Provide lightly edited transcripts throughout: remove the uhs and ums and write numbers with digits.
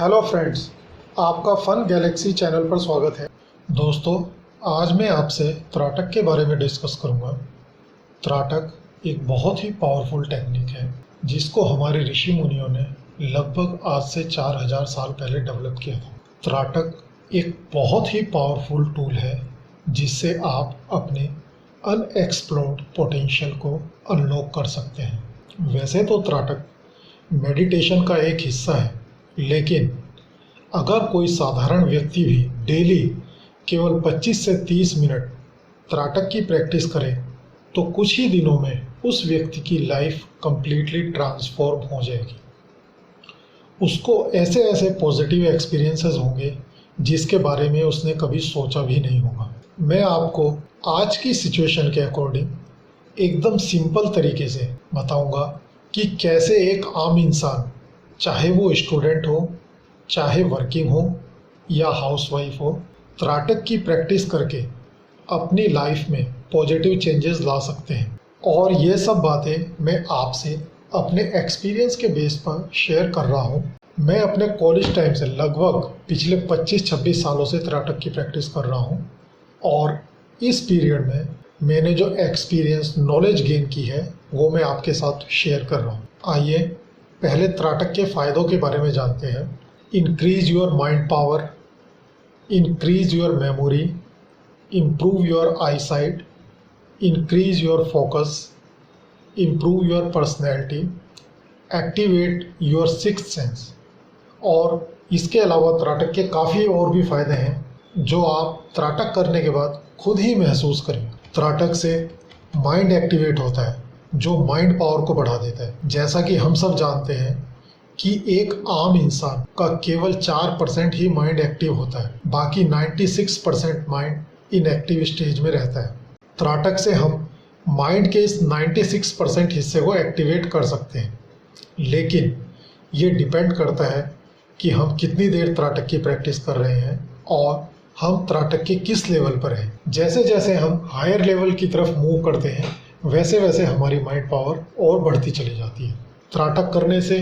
Hello friends, आपका fun Galaxy channel पर स्वागत है। दोस्तों, आज मैं आपसे त्राटक के बारे में डिस्कस करूंगा। त्राटक एक बहुत ही पावरफुल टेक्निक है जिसको हमारे ऋषि मुनियों ने लगभग आज से 4000 साल पहले डेवलप किया था। त्राटक एक बहुत ही पावरफुल टूल है जिससे आप अपने अनएक्सप्लोर्ड पोटेंशियल को अनलॉक कर सकते हैं। वैसे तो त्राटक मेडिटेशन का एक हिस्सा है, लेकिन अगर कोई साधारण व्यक्ति भी डेली केवल 25 से 30 मिनट त्राटक की प्रैक्टिस करे तो कुछ ही दिनों में उस व्यक्ति की लाइफ कंप्लीटली ट्रांसफॉर्म हो जाएगी। उसको ऐसे ऐसे पॉजिटिव एक्सपीरियंसेस होंगे जिसके बारे में उसने कभी सोचा भी नहीं होगा। मैं आपको आज की सिचुएशन के अकॉर्डिंग एकदम सिंपल तरीके से बताऊंगा कि कैसे एक आम इंसान, चाहे वो स्टूडेंट हो, चाहे वर्किंग हो या हाउसवाइफ हो, त्राटक की प्रैक्टिस करके अपनी लाइफ में पॉजिटिव चेंजेस ला सकते हैं। और ये सब बातें मैं आपसे अपने एक्सपीरियंस के बेस पर शेयर कर रहा हूँ। मैं अपने कॉलेज टाइम से लगभग पिछले 25-26 सालों से त्राटक की प्रैक्टिस कर रहा हूँ और इस पीरियड में मैंने जो एक्सपीरियंस नॉलेज गेन की है वो मैं आपके साथ शेयर कर रहा हूँ। आइए पहले त्राटक के फ़ायदों के बारे में जानते हैं। Increase your mind power, increase your memory, improve your eyesight, increase your focus, improve your personality, activate your sixth sense। और इसके अलावा त्राटक के काफ़ी और भी फ़ायदे हैं जो आप त्राटक करने के बाद खुद ही महसूस करें। त्राटक से माइंड एक्टिवेट होता है जो माइंड पावर को बढ़ा देता है। जैसा कि हम सब जानते हैं कि एक आम इंसान का केवल 4% ही माइंड एक्टिव होता है, बाकी 96% माइंड इनएक्टिव स्टेज में रहता है। त्राटक से हम माइंड के इस 96% हिस्से को एक्टिवेट कर सकते हैं, लेकिन ये डिपेंड करता है कि हम कितनी देर त्राटक की प्रैक्टिस कर रहे हैं और हम त्राटक के किस लेवल पर हैं। जैसे जैसे हम हायर लेवल की तरफ मूव करते हैं वैसे वैसे हमारी माइंड पावर और बढ़ती चली जाती है। त्राटक करने से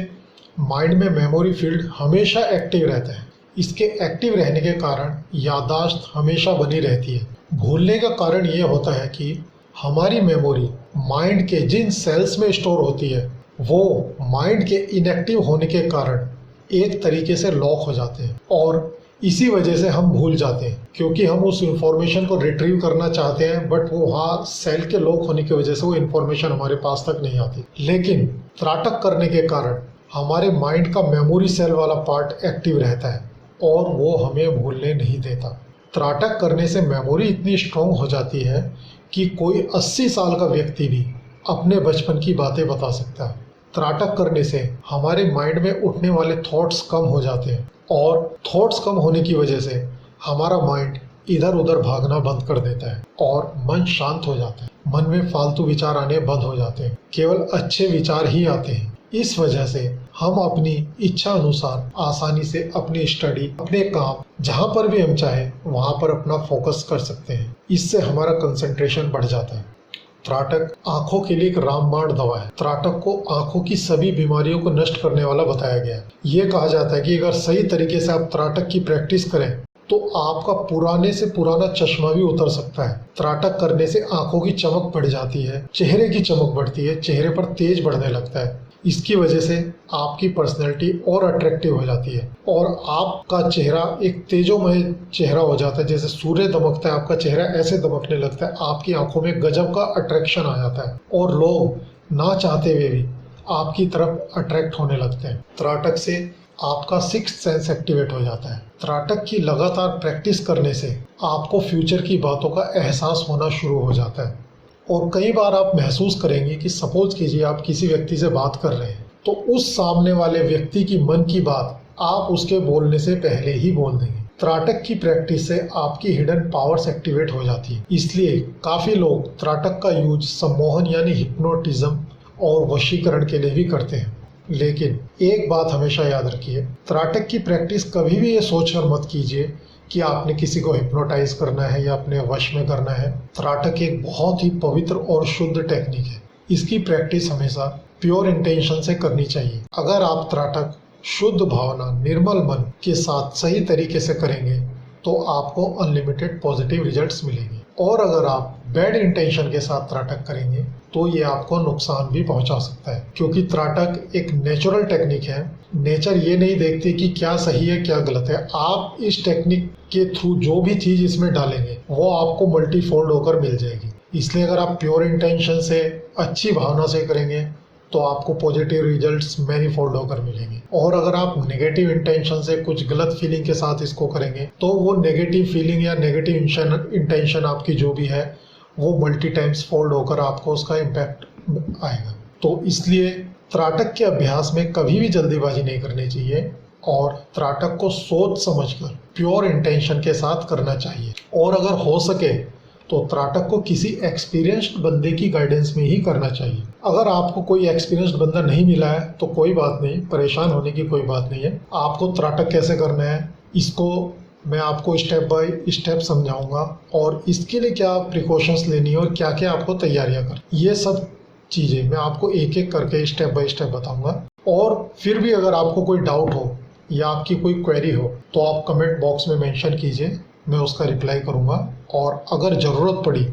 माइंड में मेमोरी फील्ड हमेशा एक्टिव रहता है। इसके एक्टिव रहने के कारण याददाश्त हमेशा बनी रहती है। भूलने का कारण ये होता है कि हमारी मेमोरी माइंड के जिन सेल्स में स्टोर होती है वो माइंड के इनएक्टिव होने के कारण एक तरीके से लॉक हो जाते हैं और इसी वजह से हम भूल जाते हैं, क्योंकि हम उस इंफॉर्मेशन को रिट्रीव करना चाहते हैं बट वो वहाँ सेल के लॉक होने की वजह से वो इंफॉर्मेशन हमारे पास तक नहीं आती। लेकिन त्राटक करने के कारण हमारे माइंड का मेमोरी सेल वाला पार्ट एक्टिव रहता है और वो हमें भूलने नहीं देता। त्राटक करने से मेमोरी इतनी स्ट्रॉन्ग हो जाती है कि कोई 80 साल का व्यक्ति भी अपने बचपन की बातें बता सकता है। त्राटक करने से हमारे माइंड में उठने वाले थॉट्स कम हो जाते हैं और थॉट्स कम होने की वजह से हमारा माइंड इधर उधर भागना बंद कर देता है और मन शांत हो जाता है। मन में फालतू विचार आने बंद हो जाते हैं, केवल अच्छे विचार ही आते हैं। इस वजह से हम अपनी इच्छा अनुसार आसानी से अपनी स्टडी, अपने काम, जहाँ पर भी हम चाहें वहाँ पर अपना फोकस कर सकते हैं। इससे हमारा कंसंट्रेशन बढ़ जाता है। त्राटक आंखों के लिए एक रामबाण दवा है। त्राटक को आंखों की सभी बीमारियों को नष्ट करने वाला बताया गया है। ये कहा जाता है कि अगर सही तरीके से आप त्राटक की प्रैक्टिस करें तो आपका पुराने से पुराना चश्मा भी उतर सकता है। त्राटक करने से आंखों की चमक बढ़ जाती है, चेहरे की चमक बढ़ती है, चेहरे पर तेज बढ़ने लगता है। इसकी वजह से आपकी पर्सनैलिटी और अट्रैक्टिव हो जाती है और आपका चेहरा एक तेजोमय चेहरा हो जाता है। जैसे सूर्य दमकता है, आपका चेहरा ऐसे दमकने लगता है, आपकी आंखों में गजब का अट्रैक्शन आ जाता है और लोग ना चाहते हुए भी आपकी तरफ अट्रैक्ट होने लगते हैं। त्राटक से आपका सिक्स्थ सेंस एक्टिवेट हो जाता है। त्राटक की लगातार प्रैक्टिस करने से आपको फ्यूचर की बातों का एहसास होना शुरू हो जाता है और कई बार आप महसूस करेंगे कि सपोज कीजिए आप किसी व्यक्ति से बात कर रहे हैं तो उस सामने वाले व्यक्ति की मन की बात आप उसके बोलने से पहले ही बोल देंगे। त्राटक की प्रैक्टिस से आपकी हिडन पावर्स एक्टिवेट हो जाती है। इसलिए काफ़ी लोग त्राटक का यूज सम्मोहन यानी हिप्नोटिज्म और वशीकरण के लिए भी करते हैं। लेकिन एक बात हमेशा याद रखिए, त्राटक की प्रैक्टिस कभी भी ये सोचकर मत कीजिए कि आपने किसी को हिप्नोटाइज करना है या अपने वश में करना है। त्राटक एक बहुत ही पवित्र और शुद्ध टेक्निक है। इसकी प्रैक्टिस हमेशा प्योर इंटेंशन से करनी चाहिए। अगर आप त्राटक शुद्ध भावना, निर्मल मन के साथ सही तरीके से करेंगे तो आपको अनलिमिटेड पॉजिटिव रिजल्ट्स मिलेंगे। और अगर आप बैड इंटेंशन के साथ त्राटक करेंगे तो ये आपको नुकसान भी पहुंचा सकता है, क्योंकि त्राटक एक नेचुरल टेक्निक है। नेचर ये नहीं देखती कि क्या सही है क्या गलत है। आप इस टेक्निक के थ्रू जो भी चीज़ इसमें डालेंगे वो आपको मल्टीफोल्ड होकर मिल जाएगी। इसलिए अगर आप प्योर इंटेंशन से, अच्छी भावना से करेंगे तो आपको पॉजिटिव रिजल्ट्स मैनीफोल्ड होकर मिलेंगे। और अगर आप नेगेटिव इंटेंशन से, कुछ गलत फीलिंग के साथ इसको करेंगे तो वो नेगेटिव फीलिंग या नेगेटिव इंटेंशन आपकी जो भी है वो मल्टी टाइम्स फोल्ड होकर आपको उसका इम्पैक्ट आएगा। तो इसलिए त्राटक के अभ्यास में कभी भी जल्दीबाजी नहीं करनी चाहिए और त्राटक को सोच समझकर प्योर इंटेंशन के साथ करना चाहिए। और अगर हो सके तो त्राटक को किसी एक्सपीरियंस्ड बंदे की गाइडेंस में ही करना चाहिए। अगर आपको कोई एक्सपीरियंस्ड बंदा नहीं मिला है तो कोई बात नहीं, परेशान होने की कोई बात नहीं है। आपको त्राटक कैसे करना है इसको मैं आपको स्टेप बाय स्टेप समझाऊंगा, और इसके लिए क्या प्रिकॉशंस लेनी है और क्या क्या आपको तैयारियां कर, ये सब चीज़ें मैं आपको एक एक करके स्टेप बाय स्टेप बताऊंगा। और फिर भी अगर आपको कोई डाउट हो या आपकी कोई क्वेरी हो तो आप कमेंट बॉक्स में मेंशन कीजिए, मैं उसका रिप्लाई करूंगा। और अगर ज़रूरत पड़ी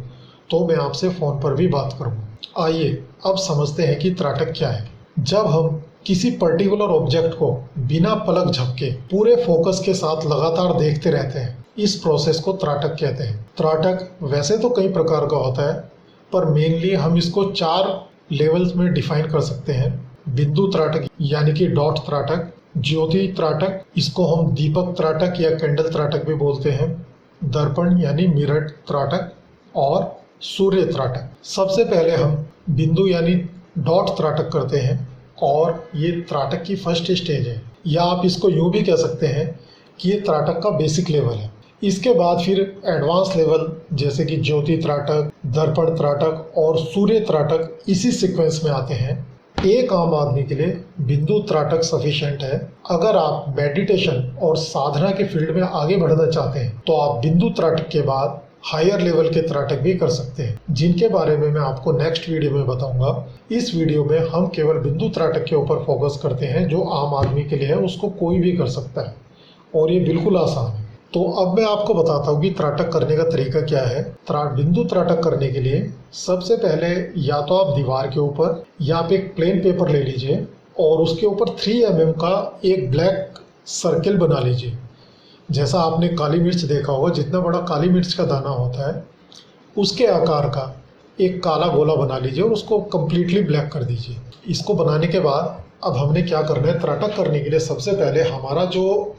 तो मैं आपसे फ़ोन पर भी बात करूंगा। आइए अब समझते हैं कि त्राटक क्या है। जब हम किसी पर्टिकुलर ऑब्जेक्ट को बिना पलक झपके पूरे फोकस के साथ लगातार देखते रहते हैं, इस प्रोसेस को त्राटक कहते हैं। त्राटक वैसे तो कई प्रकार का होता है, पर मेनली हम इसको 4 लेवल्स में डिफाइन कर सकते हैं। बिंदु त्राटक यानी कि डॉट त्राटक, ज्योति त्राटक, इसको हम दीपक त्राटक या कैंडल त्राटक भी बोलते हैं, दर्पण यानी मिरर त्राटक, और सूर्य त्राटक। सबसे पहले हम बिंदु यानी डॉट त्राटक करते हैं और ये त्राटक की फर्स्ट स्टेज है, या आप इसको यूँ भी कह सकते हैं कि ये त्राटक का बेसिक लेवल है। इसके बाद फिर एडवांस लेवल जैसे कि ज्योति त्राटक, दर्पण त्राटक और सूर्य त्राटक इसी सीक्वेंस में आते हैं। एक आम आदमी के लिए बिंदु त्राटक सफिशिएंट है। अगर आप मेडिटेशन और साधना के फील्ड में आगे बढ़ना चाहते हैं तो आप बिंदु त्राटक के बाद हायर लेवल के त्राटक भी कर सकते हैं, जिनके बारे में मैं आपको नेक्स्ट वीडियो में बताऊंगा। इस वीडियो में हम केवल बिंदु त्राटक के ऊपर फोकस करते हैं, जो आम आदमी के लिए है, उसको कोई भी कर सकता है और ये बिल्कुल आसान है। तो अब मैं आपको बताता हूँ कि त्राटक करने का तरीका क्या है। बिंदु त्राटक करने के लिए सबसे पहले या तो आप दीवार के ऊपर या आप एक प्लेन पेपर ले लीजिए और उसके ऊपर 3 mm का एक ब्लैक सर्किल बना लीजिए। जैसा आपने काली मिर्च देखा होगा, जितना बड़ा काली मिर्च का दाना होता है उसके आकार का एक काला गोला बना लीजिए और उसको कम्प्लीटली ब्लैक कर दीजिए। इसको बनाने के बाद अब हमने क्या करना है, त्राटक करने के लिए सबसे पहले हमारा जो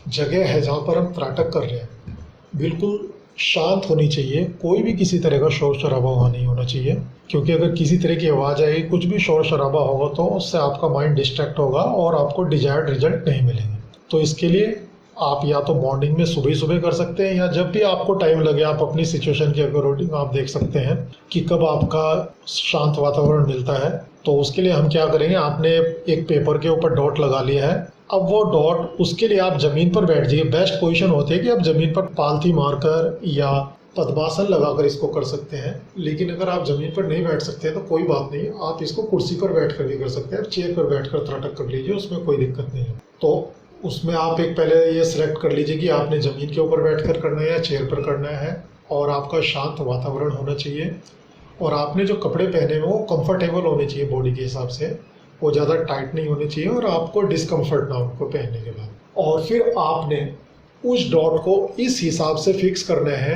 जगह है जहाँ पर हम त्राटक कर रहे हैं बिल्कुल शांत होनी चाहिए। कोई भी किसी तरह का शोर शराबा वहाँ नहीं होना चाहिए, क्योंकि अगर किसी तरह की आवाज़ आएगी, कुछ भी शोर शराबा होगा तो उससे आपका माइंड डिस्ट्रैक्ट होगा और आपको डिजायर्ड रिजल्ट नहीं मिलेंगे। तो इसके लिए आप या तो मॉर्निंग में सुबह सुबह कर सकते हैं, या जब भी आपको टाइम लगे आप अपनी सिचुएशन के अकॉर्डिंग आप देख सकते हैं कि कब आपका शांत वातावरण मिलता है। तो उसके लिए हम क्या करेंगे, आपने एक पेपर के ऊपर डॉट लगा लिया है। अब वो डॉट, उसके लिए आप ज़मीन पर बैठ जाइए। बेस्ट पोजीशन होती है कि आप ज़मीन पर पालथी मारकर या पद्मासन लगाकर इसको कर सकते हैं। लेकिन अगर आप ज़मीन पर नहीं बैठ सकते हैं तो कोई बात नहीं, आप इसको कुर्सी पर बैठ कर भी कर सकते हैं। आप चेयर पर बैठ कर त्राटक कर लीजिए, उसमें कोई दिक्कत नहीं है। तो उसमें आप एक पहले ये सिलेक्ट कर लीजिए कि आपने ज़मीन के ऊपर बैठ कर करना है या चेयर पर करना है, और आपका शांत वातावरण होना चाहिए। और आपने जो कपड़े पहने हैं वो कंफर्टेबल होने चाहिए बॉडी के हिसाब से, वो ज़्यादा टाइट नहीं होने चाहिए और आपको डिस्कम्फर्ट ना हो उनको पहनने के बाद। और फिर आपने उस डॉट को इस हिसाब से फिक्स करना है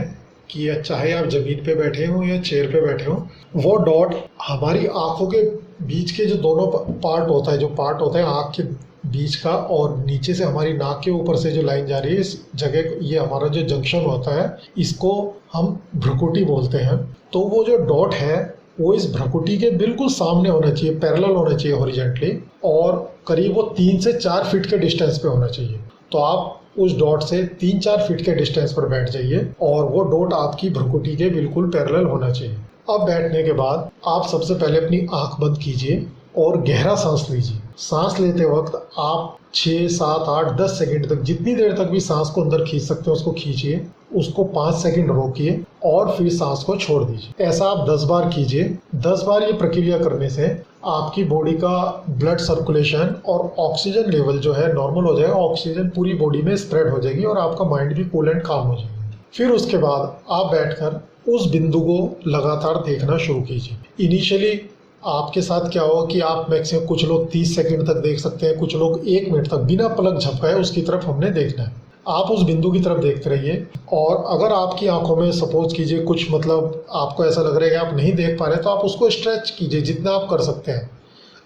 कि चाहे आप ज़मीन पे बैठे हों या चेयर पे बैठे हों, वो डॉट हमारी आँखों के बीच के जो दोनों पार्ट होता है, जो पार्ट होता है आँख के बीच का, और नीचे से हमारी नाक के ऊपर से जो लाइन जा रही है, इस जगह, ये हमारा जो जंक्शन होता है, इसको हम भ्रुकुटी बोलते हैं। तो वो जो डॉट है वो इस भ्रुकुटी के बिल्कुल सामने होना चाहिए, पैरेलल होना चाहिए हॉरिजॉन्टली, और करीब वो 3 से 4 फीट के डिस्टेंस पे होना चाहिए। तो आप उस डॉट से 3-4 फीट के डिस्टेंस पर बैठ जाइए और वो डॉट आपकी भ्रुकुटी के बिल्कुल पैरेलल होना चाहिए। अब बैठने के बाद आप सबसे पहले अपनी आंख बंद कीजिए और गहरा सांस लीजिए। सांस लेते वक्त आप 6, 7, 8, 10 सेकंड तक, जितनी देर तक भी सांस को अंदर खींच सकते हैं उसको खींचिए, उसको 5 सेकंड रोकिए और फिर सांस को छोड़ दीजिए। ऐसा आप 10 बार कीजिए। 10 बार ये प्रक्रिया करने से आपकी बॉडी का ब्लड सर्कुलेशन और ऑक्सीजन लेवल जो है नॉर्मल हो जाएगा, ऑक्सीजन पूरी बॉडी में स्प्रेड हो जाएगी और आपका माइंड भी कूल एंड काम हो जाएगा। फिर उसके बाद आप बैठकर उस बिंदु को लगातार देखना शुरू कीजिए। इनिशियली आपके साथ क्या होगा कि आप मैक्सिमम कुछ लोग 30 सेकंड तक देख सकते हैं, कुछ लोग 1 मिनट तक बिना पलक झपकाए उसकी तरफ हमने देखना है। आप उस बिंदु की तरफ देखते रहिए और अगर आपकी आंखों में सपोज कीजिए कुछ मतलब आपको ऐसा लग रहा है कि आप नहीं देख पा रहे तो आप उसको स्ट्रेच कीजिए जितना आप कर सकते हैं।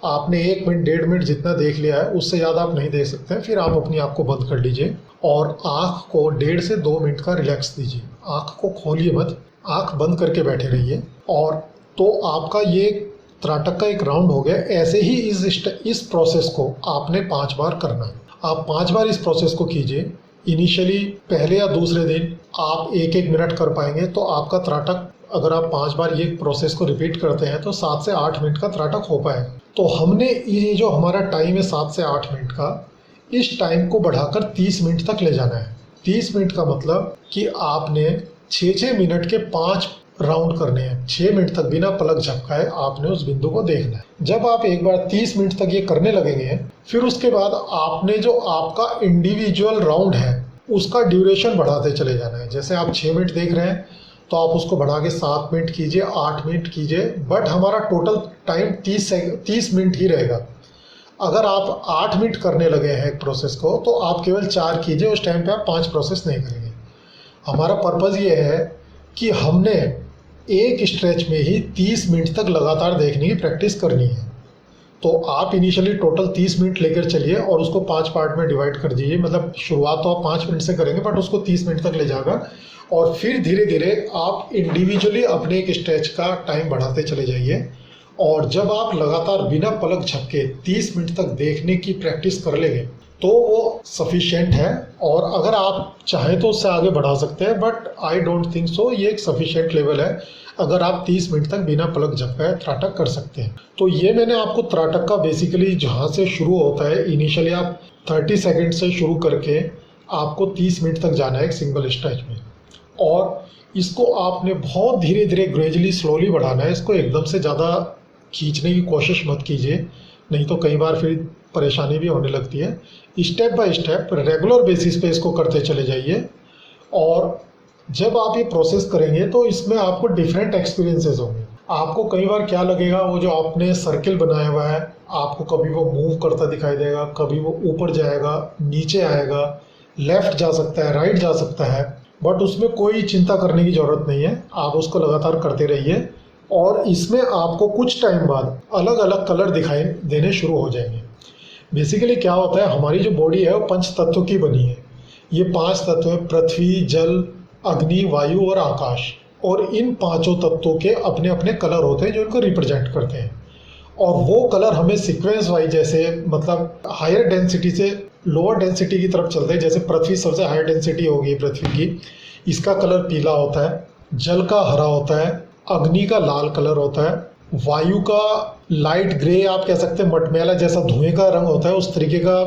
आपने 1 मिनट 1.5 मिनट जितना देख लिया है उससे ज़्यादा आप नहीं देख सकते हैं। फिर आप अपनी आँख को बंद कर लीजिए और आँख को 1.5 से 2 मिनट का रिलैक्स दीजिए। आँख को खोलिए मत, आँख बंद करके बैठे रहिए। और तो आपका ये त्राटक का एक राउंड हो गया। ऐसे ही इस प्रोसेस को आपने 5 बार करना है। आप 5 बार इस प्रोसेस को कीजिए। इनिशियली पहले या दूसरे दिन आप 1-1 मिनट कर पाएंगे तो आपका त्राटक, अगर आप 5 बार ये प्रोसेस को रिपीट करते हैं तो 7 से 8 मिनट का त्राटक हो पाएगा। तो हमने ये जो हमारा टाइम है 7 से 8 मिनट का, इस टाइम को बढ़ाकर 30 मिनट तक ले जाना है। 30 मिनट का मतलब कि आपने 6-6 मिनट के 5 राउंड करने हैं। 6 मिनट तक बिना पलक झपकाए आपने उस बिंदु को देखना है। जब आप एक बार 30 मिनट तक ये करने लगेंगे, फिर उसके बाद आपने जो आपका इंडिविजुअल राउंड है उसका ड्यूरेशन बढ़ाते चले जाना है। जैसे आप 6 मिनट देख रहे हैं तो आप उसको बढ़ा के 7 मिनट कीजिए, 8 मिनट कीजिए, बट हमारा टोटल टाइम 30 मिनट ही रहेगा। अगर आप 8 मिनट करने लगे हैं एक प्रोसेस को तो आप केवल 4 कीजिए, उस टाइम पे आप 5 प्रोसेस नहीं करेंगे। हमारा पर्पज़ ये है कि हमने एक स्ट्रेच में ही 30 मिनट तक लगातार देखने की प्रैक्टिस करनी है। तो आप इनिशियली टोटल 30 मिनट लेकर चलिए और उसको 5 पार्ट में डिवाइड कर दीजिए। मतलब शुरुआत तो आप 5 मिनट से करेंगे बट उसको 30 मिनट तक ले जाएगा और फिर धीरे धीरे आप इंडिविजुअली अपने एक स्ट्रेच का टाइम बढ़ाते चले जाइए। और जब आप लगातार बिना पलक झपके 30 मिनट तक देखने की प्रैक्टिस कर लेंगे तो वो सफिशिएंट है। और अगर आप चाहें तो उससे आगे बढ़ा सकते हैं, but I don't think so ये एक सफिशिएंट लेवल है अगर आप 30 मिनट तक बिना पलक झपकाए त्राटक कर सकते हैं। तो ये मैंने आपको त्राटक का बेसिकली जहाँ से शुरू होता है, इनिशियली आप 30 सेकेंड से शुरू करके आपको 30 मिनट तक जाना है एक सिंगल स्ट्रेच में। और इसको आपने बहुत धीरे धीरे ग्रेजुअली स्लोली बढ़ाना है। इसको एकदम से ज़्यादा खींचने की कोशिश मत कीजिए, नहीं तो कई बार फिर परेशानी भी होने लगती है। Step by step regular basis पे इसको करते चले जाइए। और जब आप ये प्रोसेस करेंगे तो इसमें आपको डिफरेंट एक्सपीरियंसेस होंगे। आपको कई बार क्या लगेगा, वो जो आपने सर्किल बनाया हुआ है आपको कभी वो मूव करता दिखाई देगा, कभी वो ऊपर जाएगा, नीचे आएगा, लेफ़्ट जा सकता है, राइट जा सकता है, बट उसमें कोई चिंता करने की ज़रूरत नहीं है। आप उसको लगातार करते रहिए और इसमें आपको कुछ टाइम बाद अलग अलग कलर दिखाई देने शुरू हो जाएंगे। बेसिकली क्या होता है, हमारी जो बॉडी है वो 5 तत्वों की बनी है। ये 5 तत्व हैं, पृथ्वी, जल, अग्नि, वायु और आकाश। और इन 5 तत्वों के अपने अपने कलर होते हैं जो इनको रिप्रेजेंट करते हैं। और वो कलर हमें सीक्वेंस वाइज, जैसे मतलब हायर डेंसिटी से लोअर डेंसिटी की तरफ चलते हैं। जैसे पृथ्वी सबसे हायर डेंसिटी होगी पृथ्वी की, इसका कलर पीला होता है। जल का हरा होता है, अग्नि का लाल कलर होता है, वायु का लाइट ग्रे आप कह सकते हैं, मटमैला जैसा धुएं का रंग होता है, उस तरीके का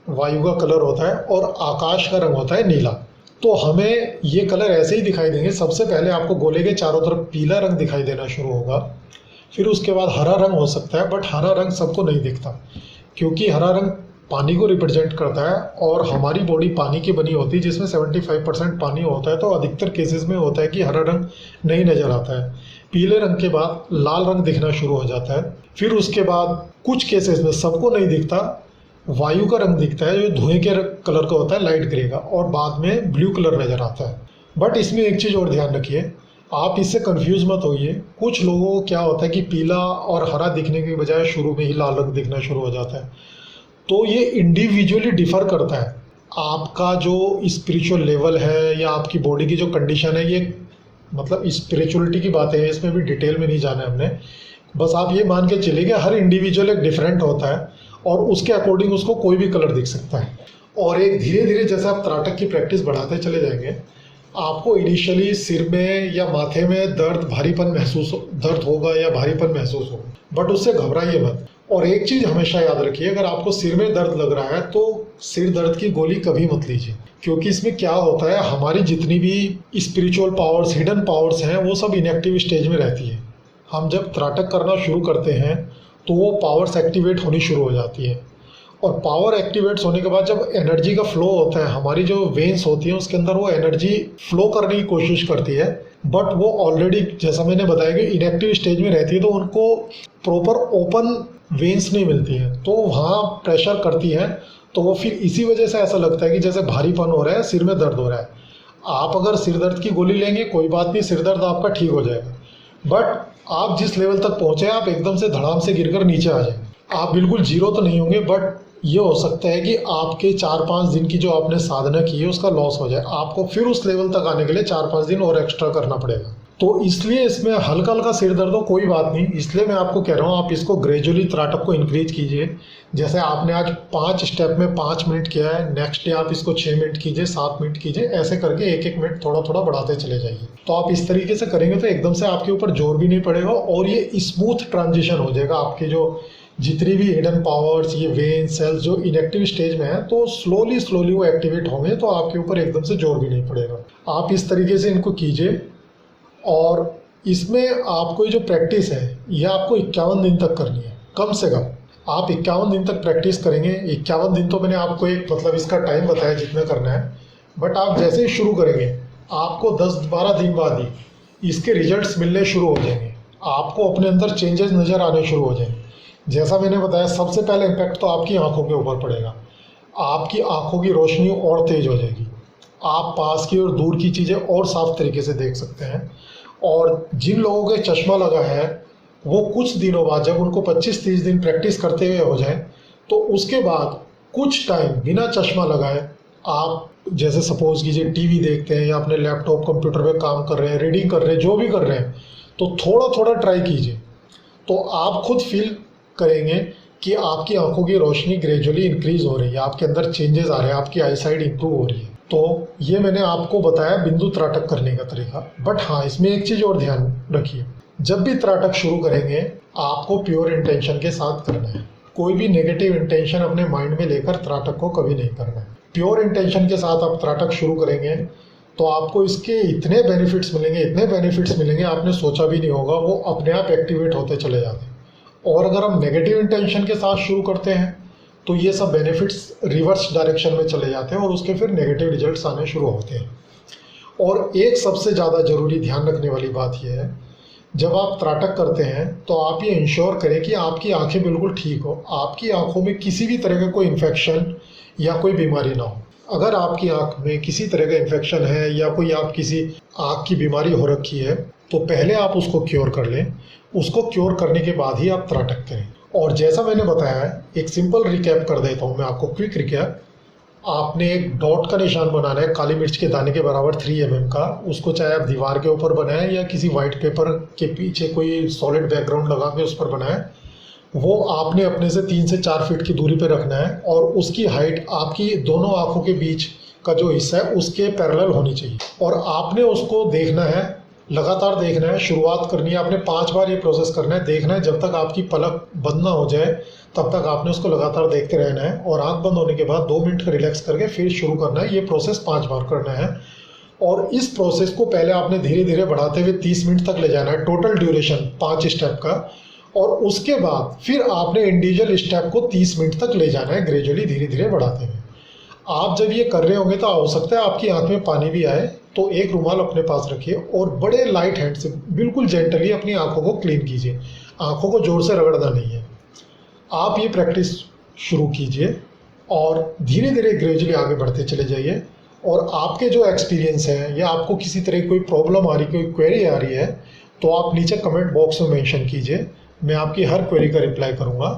वायु का कलर होता है। और आकाश का रंग होता है नीला। तो हमें ये कलर ऐसे ही दिखाई देंगे। सबसे पहले आपको गोले के चारों तरफ पीला रंग दिखाई देना शुरू होगा, फिर उसके बाद हरा रंग हो सकता है, बट हरा रंग सबको नहीं दिखता क्योंकि हरा रंग पानी को रिप्रेजेंट करता है और हमारी बॉडी पानी की बनी होती है जिसमें 75% पानी होता है। तो अधिकतर केसेस में होता है कि हरा रंग नहीं नज़र आता है। पीले रंग के बाद लाल रंग दिखना शुरू हो जाता है। फिर उसके बाद कुछ केसेस में सबको नहीं दिखता, वायु का रंग दिखता है जो धुएं के कलर का होता है, लाइट ग्रे का, और बाद में ब्लू कलर नज़र आता है। बट इसमें एक चीज़ और ध्यान रखिए, आप इससे कंफ्यूज मत होइए। कुछ लोगों को क्या होता है कि पीला और हरा दिखने की बजाय शुरू में ही लाल रंग दिखना शुरू हो जाता है। तो ये इंडिविजुअली डिफ़र करता है। आपका जो स्पिरिचुअल लेवल है या आपकी बॉडी की जो कंडीशन है, ये मतलब स्पिरिचुअलिटी की बातें हैं, इसमें भी डिटेल में नहीं जाना है हमने। बस आप ये मान के चलिए कि हर इंडिविजुअल एक डिफरेंट होता है और उसके अकॉर्डिंग उसको कोई भी कलर दिख सकता है। और एक धीरे धीरे जैसे आप त्राटक की प्रैक्टिस बढ़ाते चले जाएंगे, आपको इनिशियली सिर में या माथे में दर्द होगा या भारीपन महसूस होगा, बट उससे घबराइए मत। और एक चीज़ हमेशा याद रखिए, अगर आपको सिर में दर्द लग रहा है तो सिर दर्द की गोली कभी मत लीजिए, क्योंकि इसमें क्या होता है, हमारी जितनी भी स्पिरिचुअल पावर्स, हिडन पावर्स हैं, वो सब इनएक्टिव स्टेज में रहती है। हम जब त्राटक करना शुरू करते हैं तो वो पावर्स एक्टिवेट होनी शुरू हो जाती है। और पावर एक्टिवेट्स होने के बाद जब एनर्जी का फ्लो होता है, हमारी जो वेन्स होती हैं उसके अंदर वो एनर्जी फ्लो करने की कोशिश करती है, बट वो ऑलरेडी जैसा मैंने बताया कि इनएक्टिव स्टेज में रहती है, तो उनको प्रॉपर ओपन वेन्स नहीं मिलती है, तो वहाँ प्रेशर करती है। तो वो फिर इसी वजह से ऐसा लगता है कि जैसे भारीपन हो रहा है, सिर में दर्द हो रहा है। आप अगर सिर दर्द की गोली लेंगे कोई बात नहीं, सिर दर्द आपका ठीक हो जाएगा, बट आप जिस लेवल तक पहुँचे आप एकदम से धड़ाम से गिरकर नीचे आ जाएंगे। आप बिल्कुल जीरो तो नहीं होंगे, बट ये हो सकता है कि आपके 4-5 दिन की जो आपने साधना की है उसका लॉस हो जाए। आपको फिर उस लेवल तक आने के लिए 4-5 दिन और एक्स्ट्रा करना पड़ेगा। तो इसलिए इसमें हल्का हल्का सिर दर्द हो कोई बात नहीं, इसलिए मैं आपको कह रहा हूँ आप इसको ग्रेजुअली त्राटक को इंक्रीज कीजिए। जैसे आपने आज 5 स्टेप में 5 मिनट किया है, नेक्स्ट डे आप इसको 6 मिनट कीजिए, 7 मिनट कीजिए, ऐसे करके 1-1 मिनट थोड़ा थोड़ा बढ़ाते चले जाइए। तो आप इस तरीके से करेंगे तो एकदम से आपके ऊपर जोर भी नहीं पड़ेगा और ये स्मूथ ट्रांजिशन हो जाएगा। आपके जो जितनी भी हिडन पावर्स, ये वेन सेल्स जो इनएक्टिव स्टेज में है, तो स्लोली वो एक्टिवेट होंगे, तो आपके ऊपर एकदम से जोर भी नहीं पड़ेगा। आप इस तरीके से इनको कीजिए। और इसमें आपको ये जो प्रैक्टिस है ये आपको 51 दिन तक करनी है कम से कम। आप 51 दिन तक प्रैक्टिस करेंगे। 51 दिन तो मैंने आपको एक मतलब इसका टाइम बताया जितना करना है, बट आप जैसे ही शुरू करेंगे आपको 10-12 दिन बाद ही इसके रिजल्ट्स मिलने शुरू हो जाएंगे। आपको अपने अंदर चेंजेस नज़र आने शुरू हो जाएंगे। जैसा मैंने बताया, सबसे पहले इम्पैक्ट तो आपकी आंखों के ऊपर पड़ेगा। आपकी आंखों की रोशनी और तेज हो जाएगी, आप पास की और दूर की चीज़ें और साफ तरीके से देख सकते हैं। और जिन लोगों के चश्मा लगा है वो कुछ दिनों बाद, जब उनको 25-30 दिन प्रैक्टिस करते हुए हो जाए, तो उसके बाद कुछ टाइम बिना चश्मा लगाए आप जैसे सपोज कीजिए टीवी देखते हैं या अपने लैपटॉप कंप्यूटर पे काम कर रहे हैं, रीडिंग कर रहे हैं, जो भी कर रहे हैं, तो थोड़ा थोड़ा ट्राई कीजिए। तो आप खुद फील करेंगे कि आपकी आंखों की रोशनी ग्रेजुअली इंक्रीज हो रही है, आपके अंदर चेंजेस आ रहे हैं, आपकी आई साइड इंप्रूव हो रही है। तो ये मैंने आपको बताया बिंदु त्राटक करने का तरीका। बट हाँ, इसमें एक चीज़ और ध्यान रखिए, जब भी त्राटक शुरू करेंगे आपको प्योर इंटेंशन के साथ करना है। कोई भी नेगेटिव इंटेंशन अपने माइंड में लेकर त्राटक को कभी नहीं करना है। प्योर इंटेंशन के साथ आप त्राटक शुरू करेंगे तो आपको इसके इतने बेनिफिट्स मिलेंगे आपने सोचा भी नहीं होगा, वो अपने आप एक्टिवेट होते चले जाते हैं। और अगर हम नेगेटिव इंटेंशन के साथ शुरू करते हैं तो ये सब बेनिफिट्स रिवर्स डायरेक्शन में चले जाते हैं और उसके फिर नेगेटिव रिजल्ट्स आने शुरू होते हैं। और एक सबसे ज़्यादा ज़रूरी ध्यान रखने वाली बात यह है, जब आप त्राटक करते हैं तो आप ये इंश्योर करें कि आपकी आंखें बिल्कुल ठीक हो, आपकी आंखों में किसी भी तरह का कोई इन्फेक्शन या कोई बीमारी ना हो। अगर आपकी आंख में किसी तरह का इन्फेक्शन है या कोई आप किसी आंख की बीमारी हो रखी है, तो पहले आप उसको क्योर कर लें। उसको क्योर करने के बाद ही आप त्राटक करें। और जैसा मैंने बताया, एक सिंपल रिकैप कर देता हूँ मैं आपको, क्विक रिकैप। आपने एक डॉट का निशान बनाना है काली मिर्च के दाने के बराबर 3 mm का। उसको चाहे आप दीवार के ऊपर बनाएं या किसी वाइट पेपर के पीछे कोई सॉलिड बैकग्राउंड लगा के उस पर बनाएं। वो आपने अपने से 3 से 4 फीट की दूरी पर रखना है और उसकी हाइट आपकी दोनों आँखों के बीच का जो हिस्सा है उसके पैरेलल होनी चाहिए। और आपने उसको देखना है, लगातार देखना है। शुरुआत करनी है आपने 5 बार ये प्रोसेस करना है। देखना है जब तक आपकी पलक बंद ना हो जाए तब तक आपने उसको लगातार देखते रहना है। और आंख बंद होने के बाद 2 मिनट का रिलैक्स करके फिर शुरू करना है। ये प्रोसेस 5 बार करना है। और इस प्रोसेस को पहले आपने धीरे धीरे बढ़ाते हुए 30 मिनट तक ले जाना है, टोटल ड्यूरेशन 5 स्टेप का। और उसके बाद फिर आपने इंडिविजुअल स्टेप को 30 मिनट तक ले जाना है, ग्रेजुअली धीरे धीरे बढ़ाते हुए। आप जब ये कर रहे होंगे तो हो सकता है आपकी आंख में पानी भी आए, तो एक रुमाल अपने पास रखिए और बड़े लाइट हैंड से बिल्कुल जेंटली अपनी आंखों को क्लीन कीजिए। आंखों को जोर से रगड़ना नहीं है। आप ये प्रैक्टिस शुरू कीजिए और धीरे धीरे ग्रेजुअली आगे बढ़ते चले जाइए। और आपके जो एक्सपीरियंस है या आपको किसी तरह की कोई प्रॉब्लम आ रही, कोई क्वेरी आ रही है, तो आप नीचे कमेंट बॉक्स में मेंशन कीजिए। मैं आपकी हर क्वेरी का रिप्लाई करूँगा।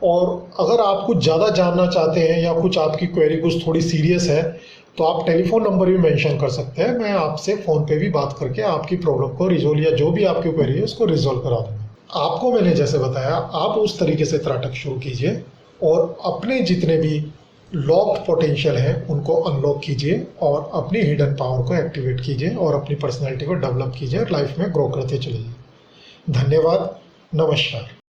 और अगर आप कुछ ज़्यादा जानना चाहते हैं या कुछ आपकी क्वेरी कुछ थोड़ी सीरियस है, तो आप टेलीफोन नंबर भी मेंशन कर सकते हैं। मैं आपसे फ़ोन पे भी बात करके आपकी प्रॉब्लम को रिजोल्व या जो भी आपकी क्वेरी है उसको रिजोल्व करा दूँगा। आपको मैंने जैसे बताया, आप उस तरीके से त्राटक शुरू कीजिए और अपने जितने भी लॉक्ड पोटेंशियल है उनको अनलॉक कीजिए और अपनी हिडन पावर को एक्टिवेट कीजिए और अपनी पर्सनैलिटी को डेवलप कीजिए और लाइफ में ग्रो करते चलिए। धन्यवाद। नमस्कार।